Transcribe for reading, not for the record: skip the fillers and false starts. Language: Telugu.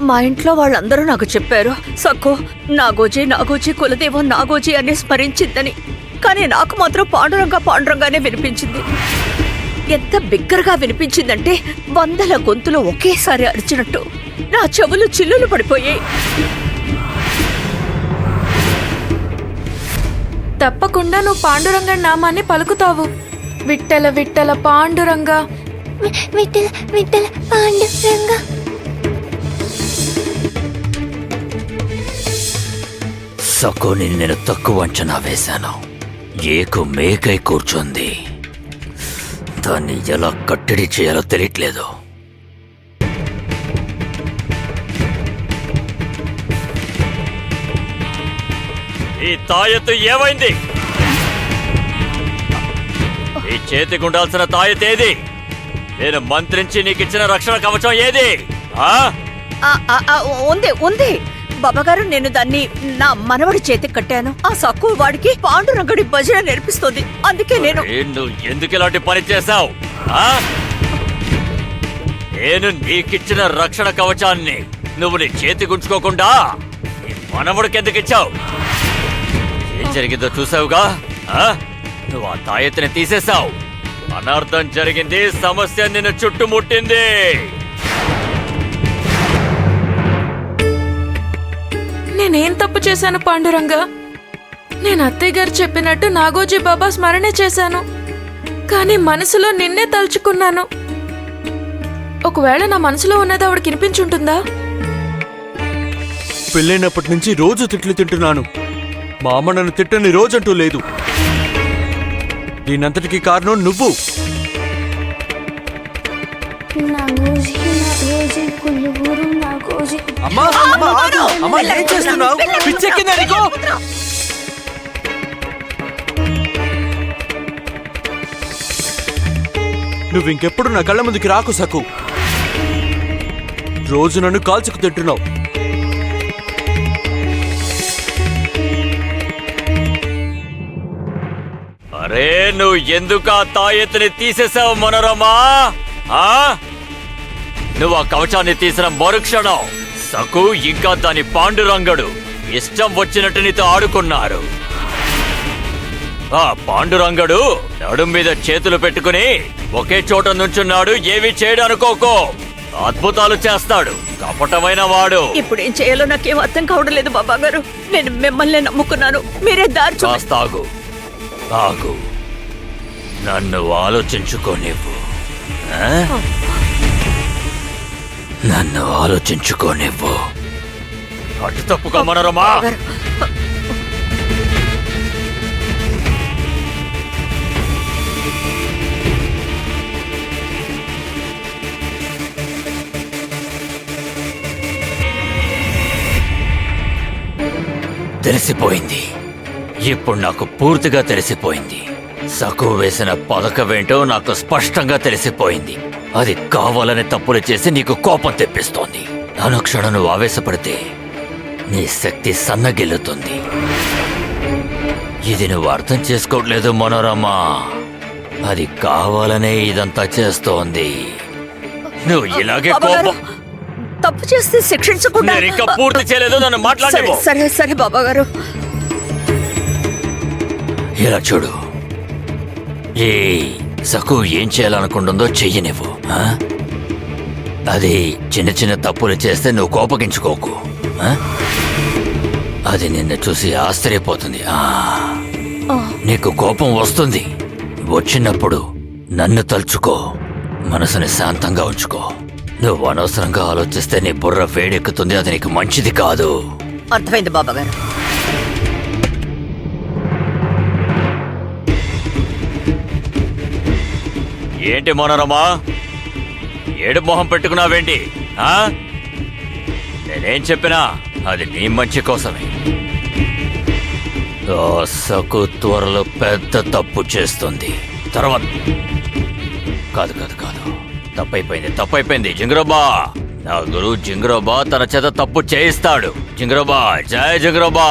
మా ఇంట్లో వాళ్ళందరూ నాకు చెప్పారు, సక్కు నాగోజీ కులదేవం నాగోజీ అని స్మరించిందని. కానీ నాకు మాత్రం పాండురంగానే వినిపించింది. ఎంత బిగ్గరగా వినిపించిందంటే 100 గొంతులు ఒకేసారి అరిచినట్టు నా చెవులు చిల్లులు పడిపోయాయి. తప్పకుండా నువ్వు పాండురంగ నామాన్ని పలుకుతావు. విట్టల విట్టల పాండురంగ, విఠల విఠల పాండురంగ. సకుని నేను తక్కువ అంచనా వేశాను. ఏకు మేకై కూర్చుంది. దాన్ని ఎలా కట్టడి చేయాలో తెలియట్లేదు. ఈ తాయెత్తు ఏమైంది? ఈ చేతికి ఉండాల్సిన తాయెత్తు ఏది? నేను మంత్రించి నీకిచ్చిన రక్షణ కవచం ఏది? ఉంది బాబాగారు, నేను దాన్ని నా మనవడి చేతికి కట్టాను. ఆ సక్కు వాడికి పాండురంగడి భజన నేర్పిస్తుంది. అందుకే నేను ఎందుకు ఇలాంటి పని చేశావు? నేను నీకిచ్చిన రక్షణ కవచాన్ని నువ్వు నీ చేతికి ఉంచుకోకుండా నీ మనవడికి ఎందుకు ఇచ్చావు? ఏం జరిగిందో చూసావుగా. నువ్వు ఆ తాయెత్తుని తీసేశావు. అనర్థం జరిగింది. సమస్య నిన్ను చుట్టుముట్టింది. నేనేం తప్పు చేశాను పాండురంగ? నేను అత్తయ్య గారు చెప్పినట్టు నాగోజీ బాబా స్మరణే చేశాను. కానీ మనసులో నిన్నే తలుచుకున్నాను. ఒకవేళ నా మనసులో ఉన్నది ఆవిడకి వినిపించుంటుందా? పెళ్ళైనప్పటి నుంచి రోజు తిట్లు తింటున్నాను. మా అమ్మ నన్ను తిట్టని రోజంటూ లేదు. దీనంతటికి కారణం నువ్వు. అమ్మా అమ్మా ఆగు. అమ్మా ఏం చేస్తున్నావు? పిచ్చెక్కిందా నీకు? నువ్వు ఇంకెప్పుడు నా కళ్ళ ముందుకి రాకు సకు. రోజు నన్ను కాల్చుకు తింటున్నావు. అరే, నువ్వు ఎందుకు ఆ తాయెత్తుని తీసేసావు మనోరమా? నువ్వు ఆ కవచాన్ని తీసిన మరుక్షణం సకు ఇంకా దాని పాండురంగడు ఇష్టం వచ్చినట్టు నీతో ఆడుకున్నారు. ఆ పాండురంగడు నడుం మీద చేతులు పెట్టుకుని ఒకే చోట నుంచున్నాడు. ఏవి చేయడానుకోకో, అద్భుతాలు చేస్తాడు. కపటమైన వాడు. ఇప్పుడు ఏం చేయాలో నాకేం అర్థం కావడం లేదు బాబాగారు. నేను మిమ్మల్ని నమ్ముకున్నాను. మీరే దారి కాస్తాగు. ఆగు, నన్ను ఆలోచించుకోనివ్వు. నన్ను ఆలోచించుకోనివ్వు. అటు తప్పుకో మనోరమా. తెలిసిపోయింది. ఇప్పుడు నాకు పూర్తిగా తెలిసిపోయింది. సకు వేసిన పథకమేంటో నాకు స్పష్టంగా తెలిసిపోయింది. అది కావాలని తప్పులు చేసి నీకు కోపం తెప్పిస్తోంది. అనుక్షణం నువ్వు ఆవేశపడితే నీ శక్తి సన్నగిల్లుతుంది. ఇది నువ్వు అర్థం చేసుకోవట్లేదు మనోరమా. అది కావాలనే ఇదంతా చేస్తోంది. నువ్వు ఇలాగే కోపం. తప్పు చేస్తే శిక్షించకుండా. నేను ఇంకా పూర్తి చేయలేదు. నన్ను మాట్లాడలేవు. సరే బాబాగారు. ఇలా చూడు, ఏ సకు ఏం చేయాలనుకుంటుందో చెయ్యి నువ్వు. అది చిన్న చిన్న తప్పులు చేస్తే నువ్వు కోపగించుకోకు. అది నిన్ను చూసి ఆశ్చర్యపోతుంది. నీకు కోపం వస్తుంది. వచ్చినప్పుడు నన్ను తలుచుకో. మనసుని శాంతంగా ఉంచుకో. నువ్వు అనవసరంగా ఆలోచిస్తే నీ బుర్ర వేడెక్కుతుంది. అది నీకు మంచిది కాదు. అర్థమైంది బాబాగారు. ఏంటి మనోరమా, ఏడు మొహం పెట్టుకున్నావేంటి? నేనేం చెప్పినా అది నీ మంచి కోసమే. సకు త్వరలో పెద్ద తప్పు చేస్తుంది. తర్వాత కాదు తప్పైపోయింది. జింగ్రోబా, నా గురువు జింగ్రోబా తన చేత తప్పు చేయిస్తాడు. జింగ్రోబా, జయ జింగ్రోబా.